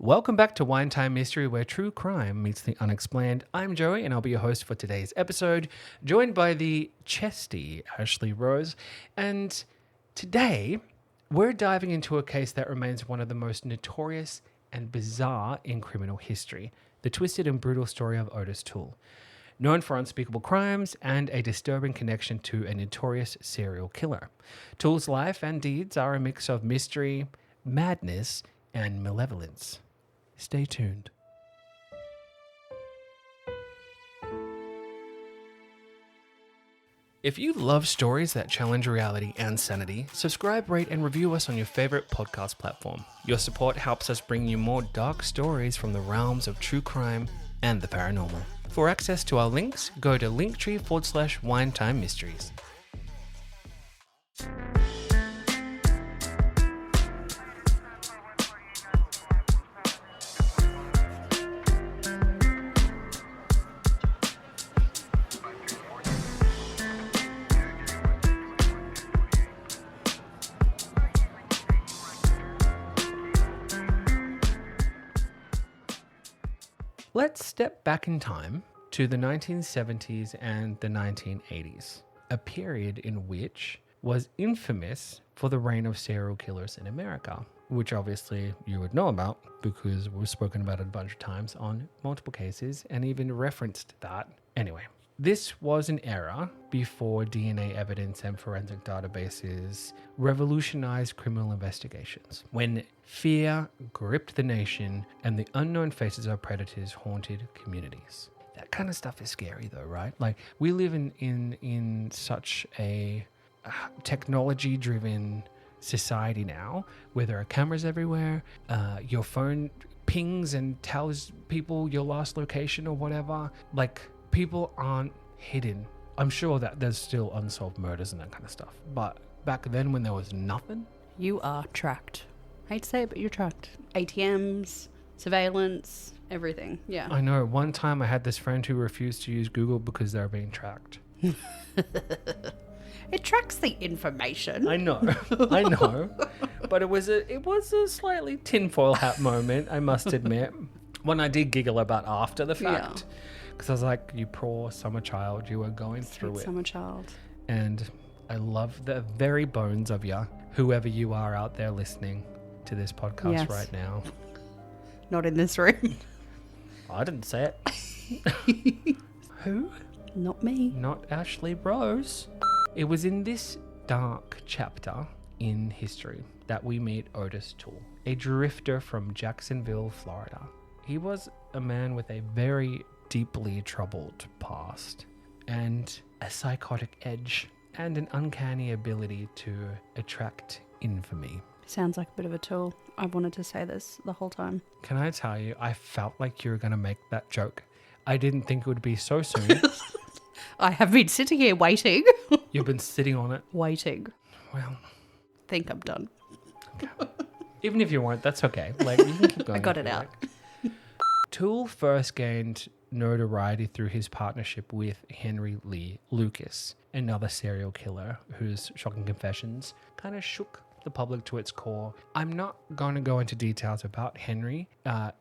Welcome back to Wine Time Mystery, where true crime meets the unexplained. I'm Joey, and I'll be your host for today's episode, joined by the chesty Ashley Rose. And today, we're diving into a case that remains one of the most notorious and bizarre in criminal history, the twisted and brutal story of Ottis Toole. Known for unspeakable crimes and a disturbing connection to a notorious serial killer. Toole's life and deeds are a mix of mystery, madness, and malevolence. Stay tuned. If you love stories that challenge reality and sanity, subscribe, rate, and review us on your favorite podcast platform. Your support helps us bring you more dark stories from the realms of true crime and the paranormal. For access to our links, go to linktree/Winetime Mysteries. Let's step back in time to the 1970s and the 1980s, a period in which was infamous for the reign of serial killers in America, which obviously you would know about because we've spoken about it a bunch of times on multiple cases and even referenced that. Anyway, this was an era before DNA evidence and forensic databases revolutionized criminal investigations, when fear gripped the nation and the unknown faces of predators haunted communities. That kind of stuff is scary though, right? Like, we live in such a technology-driven society now where there are cameras everywhere. Your phone pings and tells people your last location or whatever. Like, people aren't hidden. I'm sure that there's still unsolved murders and that kind of stuff. But back then when there was nothing... You are tracked. I hate to say it, but you're tracked. ATMs, surveillance, everything. Yeah. I know. One time I had this friend who refused to use Google because they were being tracked. It tracks the information. I know. I know. But it was a slightly tinfoil hat moment, I must admit. One I did giggle about after the fact. Yeah. Because I was like, you poor summer child, you were going through it. Summer child. And I love the very bones of you, whoever you are out there listening to this podcast right now. Not in this room. I didn't say it. Who? Not me. Not Ashley Rose. It was in this dark chapter in history that we meet Ottis Toole, a drifter from Jacksonville, Florida. He was a man with a very deeply troubled past and a psychotic edge and an uncanny ability to attract infamy. Sounds like a bit of a tool. I wanted to say this the whole time. Can I tell you, I felt like you were going to make that joke. I didn't think it would be so soon. I have been sitting here waiting. You've been sitting on it. Waiting. Well, think I'm done. Okay. Even if you weren't, that's okay. Like, you can keep going. I got it out. Toole first gained notoriety through his partnership with Henry Lee Lucas, another serial killer whose shocking confessions kind of shook the public to its core. I'm not going to go into details about Henry.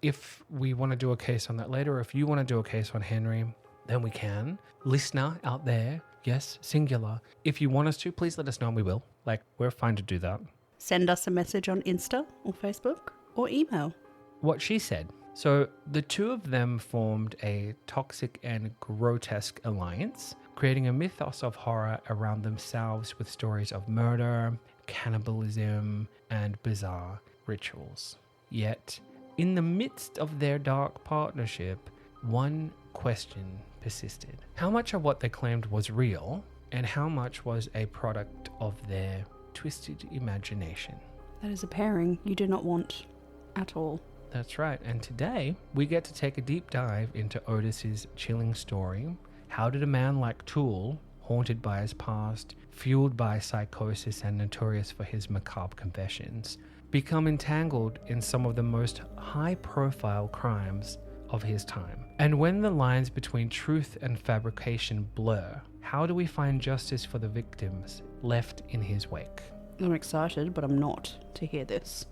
If we want to do a case on that later, or if you want to do a case on Henry, then we can. Listener out there, yes, singular. If you want us to, please let us know and we will. Like, we're fine to do that. Send us a message on Insta or Facebook or email. What she said. So the two of them formed a toxic and grotesque alliance, creating a mythos of horror around themselves with stories of murder, cannibalism, and bizarre rituals. Yet, in the midst of their dark partnership, one question persisted. How much of what they claimed was real, and how much was a product of their twisted imagination? That is a pairing you do not want at all. That's right. And today, we get to take a deep dive into Ottis's chilling story. How did a man like Toole, haunted by his past, fueled by psychosis and notorious for his macabre confessions, become entangled in some of the most high-profile crimes of his time? And when the lines between truth and fabrication blur, how do we find justice for the victims left in his wake? I'm excited, but I'm not to hear this.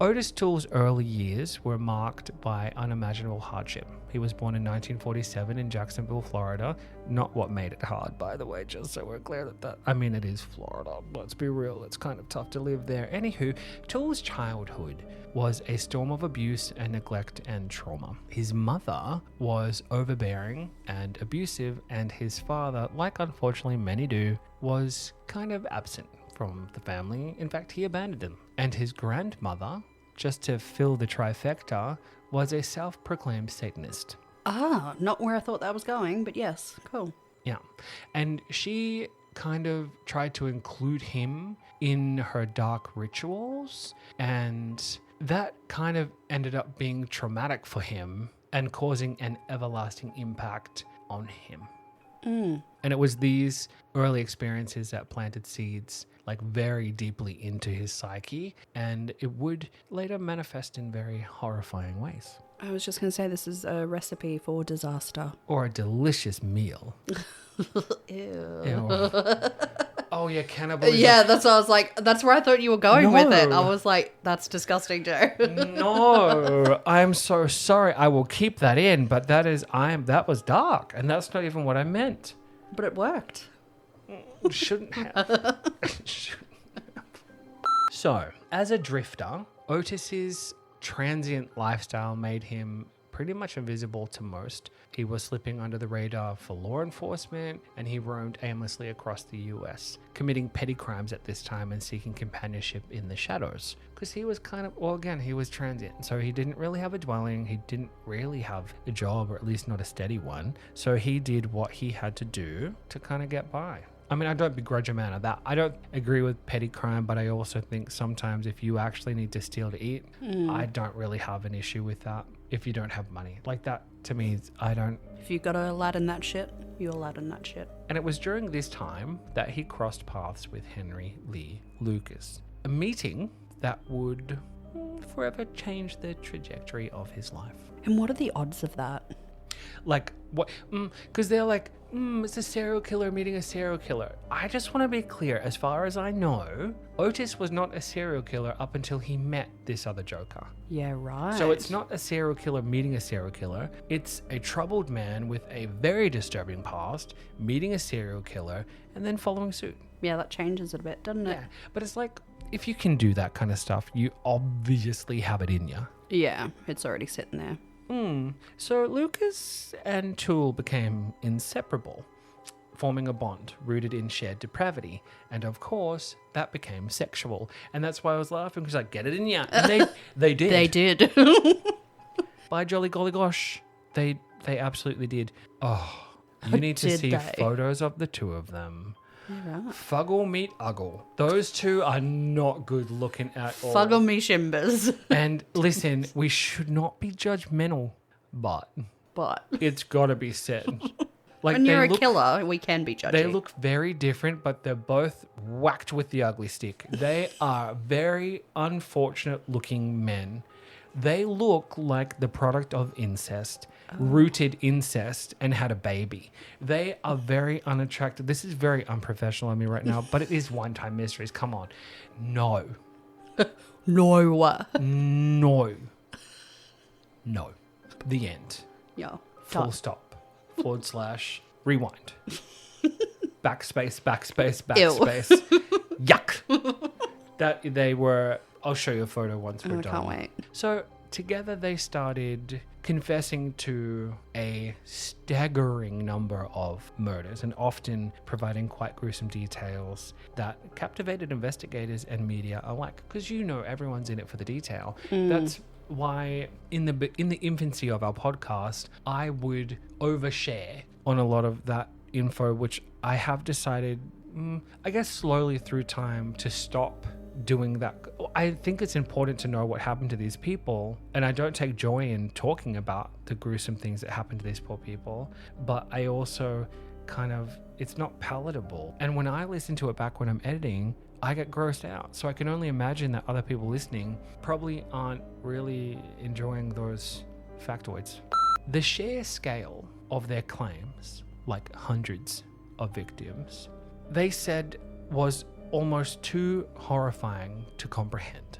Ottis Toole's early years were marked by unimaginable hardship. He was born in 1947 in Jacksonville, Florida. Not what made it hard, by the way, just so we're clear that I mean, it is Florida. Let's be real. It's kind of tough to live there. Anywho, Toole's childhood was a storm of abuse and neglect and trauma. His mother was overbearing and abusive, and his father, like unfortunately many do, was kind of absent from the family. In fact, he abandoned him. And his grandmother, just to fill the trifecta, was a self-proclaimed Satanist. Ah, not where I thought that was going, but yes, cool. Yeah. And she kind of tried to include him in her dark rituals, and that kind of ended up being traumatic for him and causing an everlasting impact on him. And it was these early experiences that planted seeds like very deeply into his psyche, and it would later manifest in very horrifying ways. I was just going to say this is a recipe for disaster. Or a delicious meal. Ew. Oh yeah, cannibalism. Yeah, that's what I was like. That's where I thought you were going with it. I was like, that's disgusting, Joe. No, I'm so sorry. I will keep that in, but that was dark, and that's not even what I meant. But it worked. Shouldn't have. So, as a drifter, Otis's transient lifestyle made him pretty much invisible to most. He was slipping under the radar for law enforcement, and he roamed aimlessly across the US, committing petty crimes at this time and seeking companionship in the shadows. Because he was he was transient, so he didn't really have a dwelling, he didn't really have a job, or at least not a steady one, so he did what he had to do to kind of get by. I mean, I don't begrudge a man of that. I don't agree with petty crime, but I also think sometimes if you actually need to steal to eat, I don't really have an issue with that if you don't have money. Like that, to me, I don't... If you got to Aladdin that shit, you Aladdin that shit. And it was during this time that he crossed paths with Henry Lee Lucas, a meeting that would forever change the trajectory of his life. And what are the odds of that? Like, what? Because they're like, it's a serial killer meeting a serial killer. I just want to be clear. As far as I know, Ottis was not a serial killer up until he met this other Joker. Yeah, right. So it's not a serial killer meeting a serial killer. It's a troubled man with a very disturbing past meeting a serial killer and then following suit. Yeah, that changes it a bit, doesn't it? Yeah, but it's like, if you can do that kind of stuff, you obviously have it in you. Yeah, it's already sitting there. So Lucas and Toole became inseparable, forming a bond rooted in shared depravity. And of course, that became sexual. And that's why I was laughing, because like, get it in ya. And they did. They did. By jolly golly gosh, they absolutely did. Oh, you need to see photos of the two of them. Yeah. Fuggle meet Uggle. Those two are not good looking at all. Fuggle me shimbers. And listen, we should not be judgmental, but it's got to be said. Like, when you're a killer, we can be judgy. They look very different, but they're both whacked with the ugly stick. They are very unfortunate looking men. They look like the product of incest, rooted incest, and had a baby. They are very unattractive. This is very unprofessional of me right now, but it is One-Time Mysteries. Come on. No. No. The end. Yeah. Full stop. / rewind. Backspace. Yuck. That they were... I'll show you a photo once we're done. I can't wait. So together they started confessing to a staggering number of murders and often providing quite gruesome details that captivated investigators and media alike. Because everyone's in it for the detail. That's why in the infancy of our podcast, I would overshare on a lot of that info, which I have decided, I guess slowly through time, to stop doing that. I think it's important to know what happened to these people, and I don't take joy in talking about the gruesome things that happened to these poor people, but I also it's not palatable. And when I listen to it back when I'm editing, I get grossed out. So I can only imagine that other people listening probably aren't really enjoying those factoids. The sheer scale of their claims, like hundreds of victims, they said was almost too horrifying to comprehend.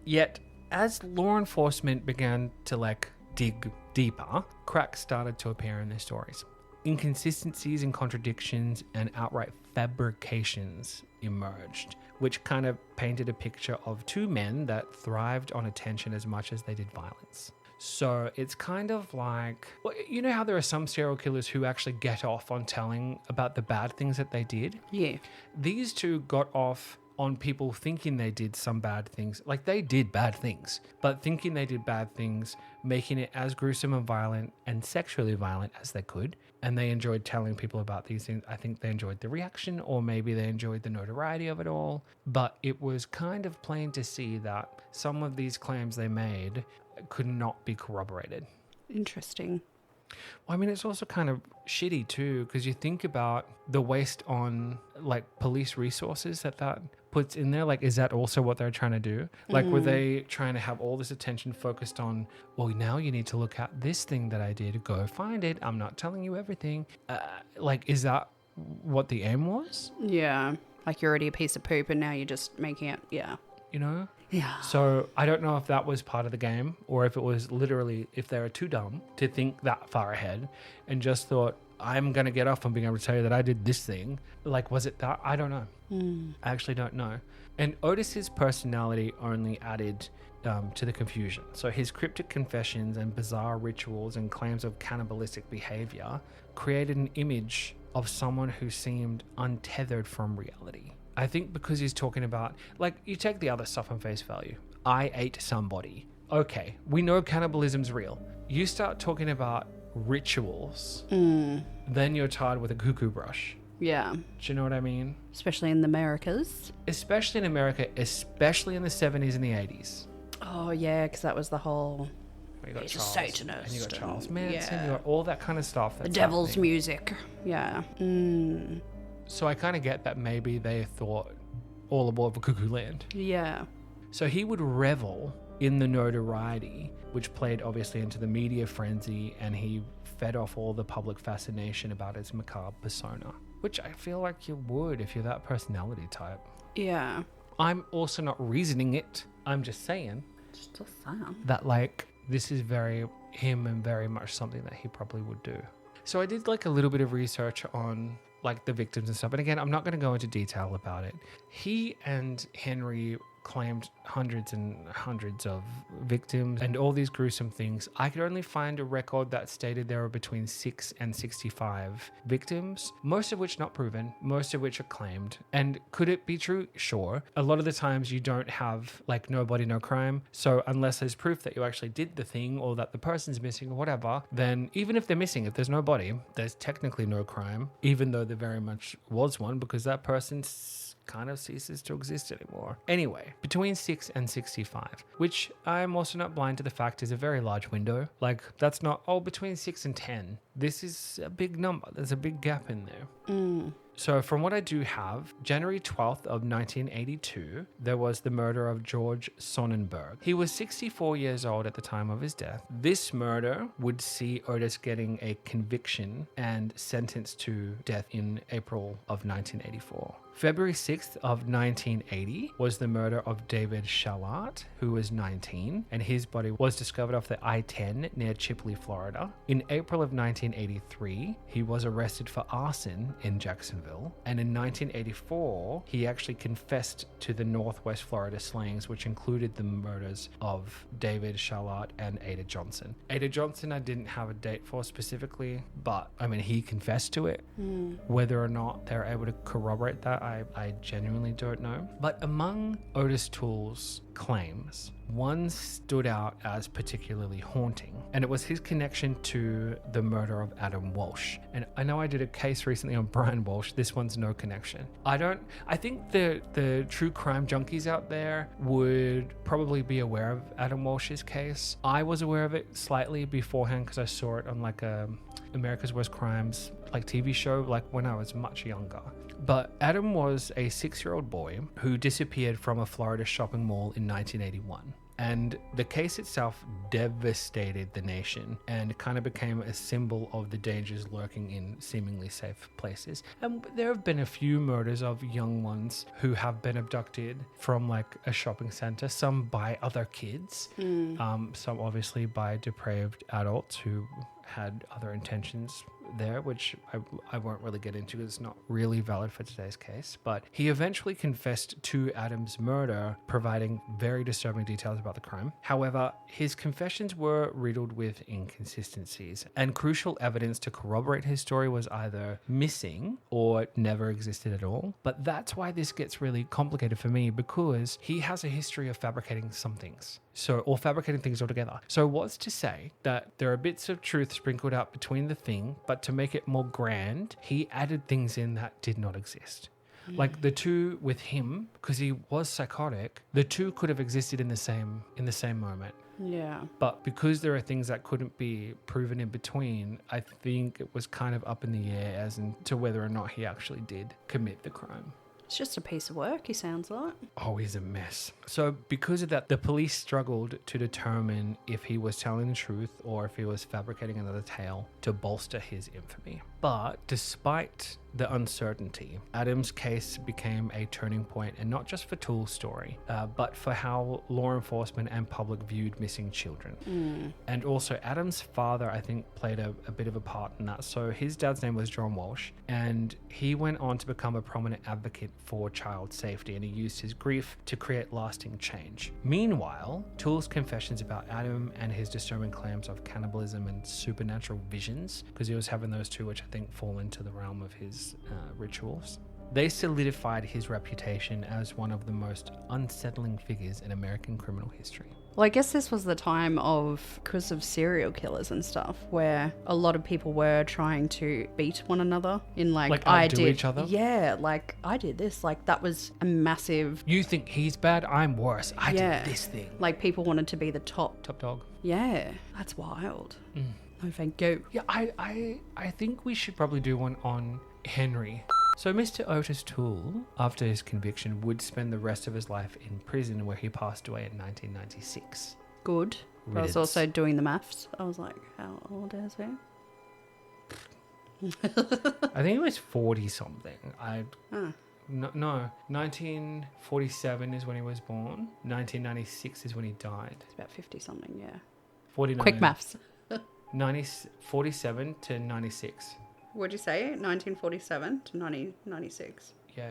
Yet, as law enforcement began to dig deeper, cracks started to appear in their stories. Inconsistencies and contradictions and outright fabrications emerged, which kind of painted a picture of two men that thrived on attention as much as they did violence. So it's kind of like, well, you know how there are some serial killers who actually get off on telling about the bad things that they did? Yeah. These two got off on people thinking they did some bad things. Like, they did bad things, but thinking they did bad things, making it as gruesome and violent and sexually violent as they could. And they enjoyed telling people about these things. I think they enjoyed the reaction, or maybe they enjoyed the notoriety of it all. But it was kind of plain to see that some of these claims they made could not be corroborated. Interesting. Well, I mean, it's also kind of shitty too, because you think about the waste on police resources that puts in there. Like, is that also what they're trying to do? Like, were they trying to have all this attention focused on, well, now you need to look at this thing that I did, go find it, I'm not telling you everything. Is that what the aim was? Yeah. Like, you're already a piece of poop and now you're just making it, yeah. You know? Yeah. So I don't know if that was part of the game, or if it was literally, if they were too dumb to think that far ahead and just thought, I'm going to get off on being able to tell you that I did this thing. Like, was it that? I don't know. I actually don't know. And Ottis's personality only added to the confusion. So his cryptic confessions and bizarre rituals and claims of cannibalistic behavior created an image of someone who seemed untethered from reality. I think because he's talking about, you take the other stuff on face value. I ate somebody. Okay, we know cannibalism's real. You start talking about rituals, then you're tied with a cuckoo brush. Yeah. Do you know what I mean? Especially in the Americas. Especially in America, especially in the 70s and the 80s. Oh, yeah, because that was the whole... You got He's Charles, a Satanist. and you got Charles Manson, yeah. you got all that kind of stuff. The devil's music. Yeah. So I kind of get that maybe they thought all aboard for Cuckoo Land. Yeah. So he would revel in the notoriety, which played obviously into the media frenzy, and he fed off all the public fascination about his macabre persona, which I feel like you would if you're that personality type. Yeah. I'm also not reasoning it. I'm just saying Just a sound. that this is very him and very much something that he probably would do. So I did a little bit of research on the victims and stuff. And again, I'm not going to go into detail about it. He and Henry claimed hundreds and hundreds of victims and all these gruesome things. I could only find a record that stated there were between 6 and 65 victims, most of which not proven, most of which are claimed. And could it be true? Sure. A lot of the times you don't have no body, no crime. So unless there's proof that you actually did the thing or that the person's missing or whatever, then even if they're missing, if there's no body, there's technically no crime, even though there very much was one, because that person's kind of ceases to exist anymore. Anyway, between 6 and 65, which I'm also not blind to the fact is a very large window. That's not, between 6 and 10. This is a big number. There's a big gap in there. So from what I do have, January 12th of 1982, there was the murder of George Sonnenberg. He was 64 years old at the time of his death. This murder would see Ottis getting a conviction and sentenced to death in April of 1984. February 6th of 1980 was the murder of David Shalat, who was 19, and his body was discovered off the I-10 near Chipley, Florida. In April of 1983, he was arrested for arson in Jacksonville, and in 1984, he actually confessed to the Northwest Florida slayings, which included the murders of David Shalat and Ada Johnson. Ada Johnson, I didn't have a date for specifically, but he confessed to it. Whether or not they're able to corroborate that, I genuinely don't know. But among Ottis Toole's claims, one stood out as particularly haunting, and it was his connection to the murder of Adam Walsh. And I know I did a case recently on Brian Walsh. This one's no connection. I think the true crime junkies out there would probably be aware of Adam Walsh's case. I was aware of it slightly beforehand because I saw it on a America's Worst Crimes TV show when I was much younger. But Adam was a 6-year-old boy who disappeared from a Florida shopping mall in 1981. And the case itself devastated the nation and kind of became a symbol of the dangers lurking in seemingly safe places. And there have been a few murders of young ones who have been abducted from like a shopping center, some by other kids, some obviously by depraved adults who had other intentions there, which I won't really get into because it's not really valid for today's case. But he eventually confessed to Adam's murder, providing very disturbing details about the crime. However, his confessions were riddled with inconsistencies, and crucial evidence to corroborate his story was either missing or never existed at all. But that's why this gets really complicated for me, because he has a history of fabricating some things. Or fabricating things altogether. So what's to say that there are bits of truth sprinkled out between the thing, but to make it more grand, he added things in that did not exist. Like the two with him, because he was psychotic, the two could have existed in the same moment. Yeah. But because there are things that couldn't be proven in between, I think it was kind of up in the air as to whether or not he actually did commit the crime. It's just a piece of work, he sounds like. Oh, he's a mess. So because of that, the police struggled to determine if he was telling the truth or if he was fabricating another tale to bolster his infamy. But despite the uncertainty, Adam's case became a turning point, and not just for Toole's story, but for how law enforcement and public viewed missing children. And also Adam's father, I think, played a bit of a part in that. So his dad's name was John Walsh, and he went on to become a prominent advocate for child safety, and he used his grief to create lasting change. Meanwhile, Toole's confessions about Adam and his disturbing claims of cannibalism and supernatural visions, because he was having those two, which I think fall into the realm of his rituals, they solidified his reputation as one of the most unsettling figures in American criminal history. Well, I guess this was the time because of serial killers and stuff, where a lot of people were trying to beat one another in like outdo each other? Yeah, like I did this. Like that was a massive... You think he's bad? I'm worse. I did this thing. Like people wanted to be the top dog. Yeah, that's wild. No, thank you. Yeah, I think we should probably do one on Henry. So Mr. Ottis Toole, after his conviction, would spend the rest of his life in prison, where he passed away in 1996. Good. I was also doing the maths. I was like, how old is he? I think he was 40-something. No, 1947 is when he was born. 1996 is when he died. It's about 50-something, yeah. 49. Quick maths. 47 to 96. What'd you say? 1947 to 1996. Yeah.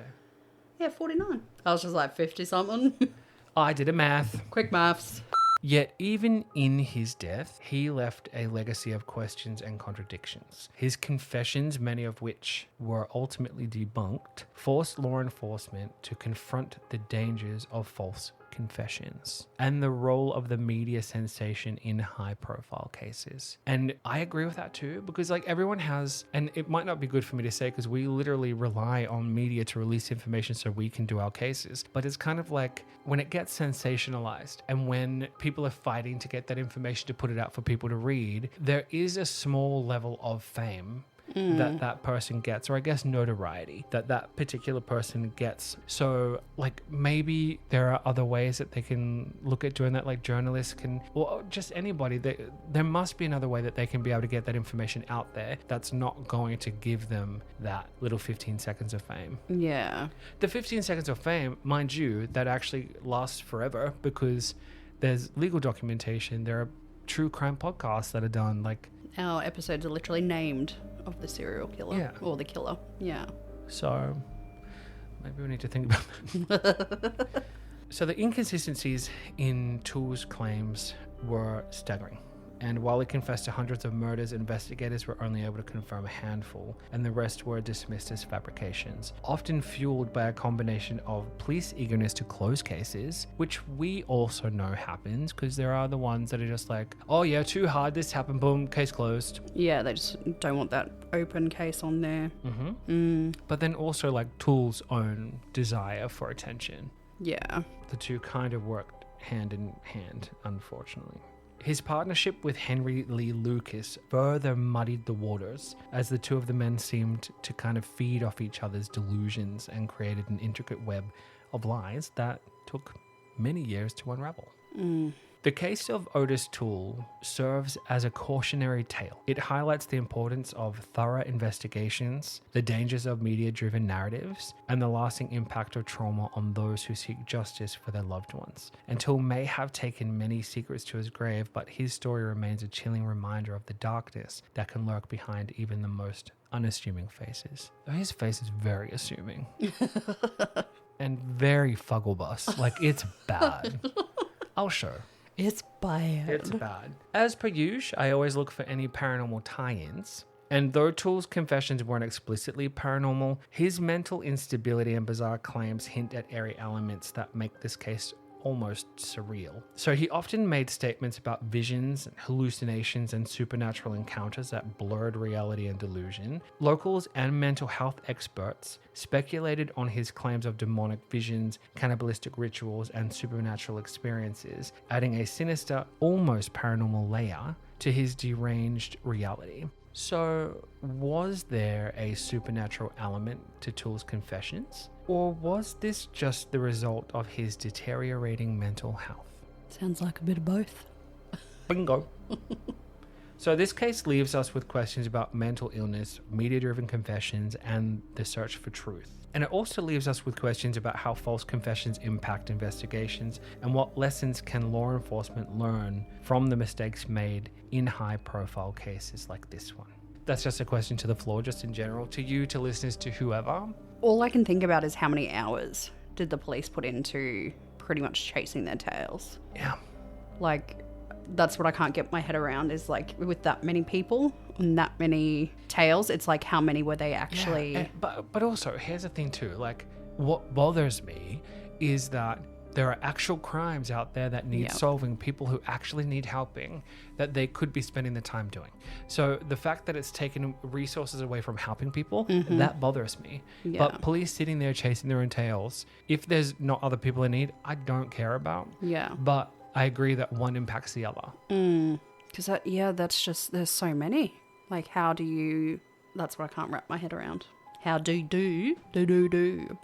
Yeah, 49. I was just like 50-something. I did a math. Quick maths. Yet even in his death, he left a legacy of questions and contradictions. His confessions, many of which were ultimately debunked, forced law enforcement to confront the dangers of false confessions and the role of the media sensation in high-profile cases. And I agree with that too, because like everyone has, and it might not be good for me to say because we literally rely on media to release information so we can do our cases, but it's kind of like when it gets sensationalized and when people are fighting to get that information to put it out for people to read, there is a small level of fame that person gets, or I guess notoriety that particular person gets. So like maybe there are other ways that they can look at doing that, like journalists can, or just anybody. There must be another way that they can be able to get that information out there that's not going to give them that little 15 seconds of fame. Yeah. The 15 seconds of fame, mind you, that actually lasts forever because there's legal documentation. There are true crime podcasts that are done. Like our episodes are literally named of the serial killer or the killer. Yeah. So maybe we need to think about that. So the inconsistencies in Toole's claims were staggering. And while he confessed to hundreds of murders, investigators were only able to confirm a handful, and the rest were dismissed as fabrications, often fueled by a combination of police eagerness to close cases, which we also know happens, because there are the ones that are just like, oh yeah, too hard, this happened, boom, case closed. Yeah, they just don't want that open case on there. But then also like Toole's own desire for attention. Yeah. The two kind of worked hand in hand, unfortunately. His partnership with Henry Lee Lucas further muddied the waters, as the two of the men seemed to kind of feed off each other's delusions and created an intricate web of lies that took many years to unravel. The case of Ottis Toole serves as a cautionary tale. It highlights the importance of thorough investigations, the dangers of media-driven narratives, and the lasting impact of trauma on those who seek justice for their loved ones. And Toole may have taken many secrets to his grave, but his story remains a chilling reminder of the darkness that can lurk behind even the most unassuming faces. His face is very assuming. And very fugglebuss. Like, it's bad. I'll show. It's bad. It's bad. As per usual, I always look for any paranormal tie-ins. And though Toole's confessions weren't explicitly paranormal, his mental instability and bizarre claims hint at eerie elements that make this case almost surreal. So he often made statements about visions, hallucinations, and supernatural encounters that blurred reality and delusion. Locals and mental health experts speculated on his claims of demonic visions, cannibalistic rituals, and supernatural experiences, adding a sinister, almost paranormal layer to his deranged reality. So, was there a supernatural element to Toole's confessions? Or was this just the result of his deteriorating mental health? Sounds like a bit of both. Bingo. So this case leaves us with questions about mental illness, media-driven confessions, and the search for truth. And it also leaves us with questions about how false confessions impact investigations and what lessons can law enforcement learn from the mistakes made in high-profile cases like this one. That's just a question to the floor, just in general, to you, to listeners, to whoever. All I can think about is how many hours did the police put into pretty much chasing their tails? Yeah. Like, that's what I can't get my head around is like with that many people and that many tails, it's like how many were they actually... Yeah, but also, here's the thing too, like what bothers me is that there are actual crimes out there that need solving, people who actually need helping, that they could be spending the time doing. So the fact that it's taken resources away from helping people, that bothers me. Yeah. But police sitting there chasing their own tails, if there's not other people in need, I don't care about. Yeah. But I agree that one impacts the other. Because that's just, there's so many. Like, how do you, that's what I can't wrap my head around. How do.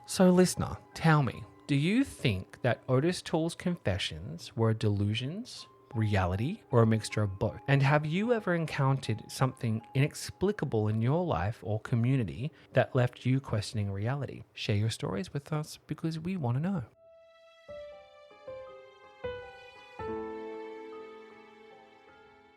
So listener, tell me, do you think that Ottis Toole's confessions were delusions, reality, or a mixture of both? And have you ever encountered something inexplicable in your life or community that left you questioning reality? Share your stories with us because we want to know.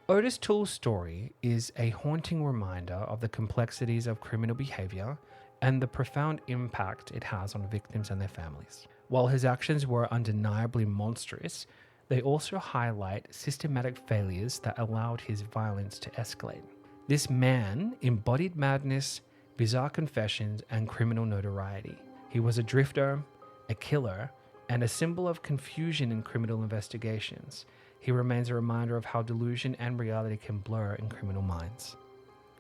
Ottis Toole's story is a haunting reminder of the complexities of criminal behavior and the profound impact it has on victims and their families. While his actions were undeniably monstrous, they also highlight systematic failures that allowed his violence to escalate. This man embodied madness, bizarre confessions, and criminal notoriety. He was a drifter, a killer, and a symbol of confusion in criminal investigations. He remains a reminder of how delusion and reality can blur in criminal minds.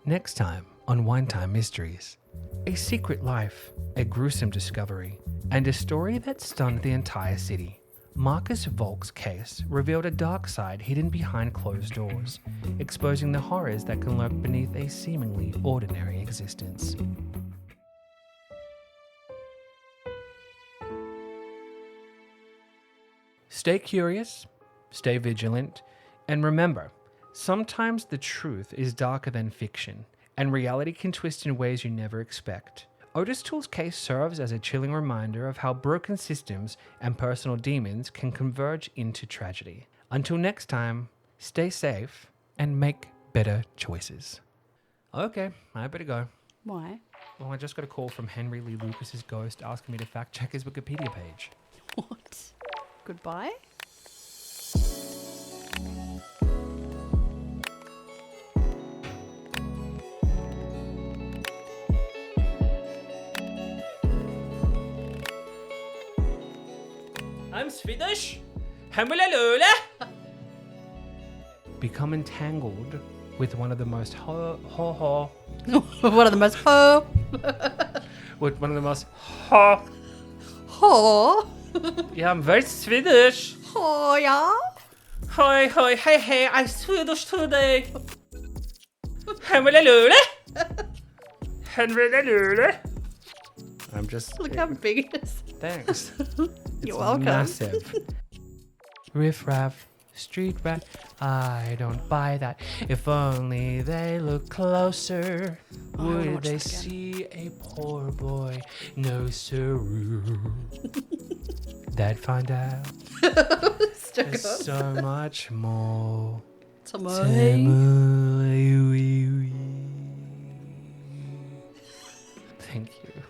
Next time on Wine Time Mysteries, a secret life, a gruesome discovery, and a story that stunned the entire city. Marcus Volk's case revealed a dark side hidden behind closed doors, exposing the horrors that can lurk beneath a seemingly ordinary existence. Stay curious, stay vigilant, and remember, sometimes the truth is darker than fiction, and reality can twist in ways you never expect. Ottis Toole's case serves as a chilling reminder of how broken systems and personal demons can converge into tragedy. Until next time, stay safe and make better choices. Okay, I better go. Why? Well, I just got a call from Henry Lee Lucas's ghost asking me to fact check his Wikipedia page. What? Goodbye? I'm Swedish. Become entangled with one of the most One of the most with one of the most Yeah, I'm very Swedish. yeah. Hi, hey, I'm Swedish today. I'm just... Look how big it is. Thanks. You're welcome. Massive. Riff raff, street rat, I don't buy that. If only they look closer, I wanna would watch they that again. see a poor boy? No, sir. They'd find out there's so much more. Thank you.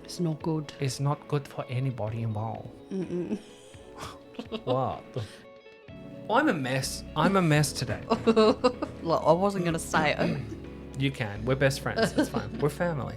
It's not good. It's not good for anybody involved. What? I'm a mess. I'm a mess today. Look, I wasn't going to say it. You can. We're best friends. It's fine. We're family.